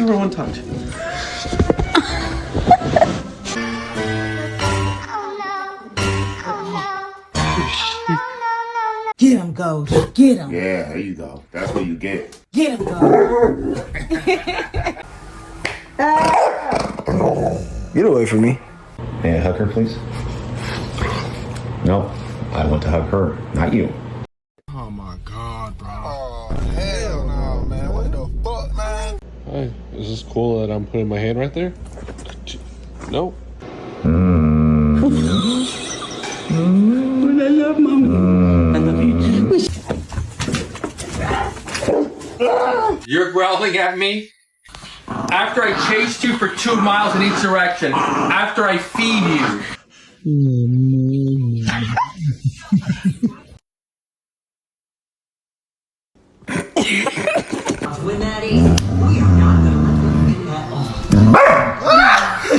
give her one touch. Get him, Ghost. Get him. Yeah, there you go. That's what you get. Get him, Ghost. Get away from me. May I hug her, please? No, I want to hug her, not you. Oh my God, bro. Oh, hell no, man. What the fuck, man? Hey, is this cool that I'm putting my hand right there? No. I love Mama. I love you. You're growling at me? After I chased you for 2 miles in each direction. After I feed you.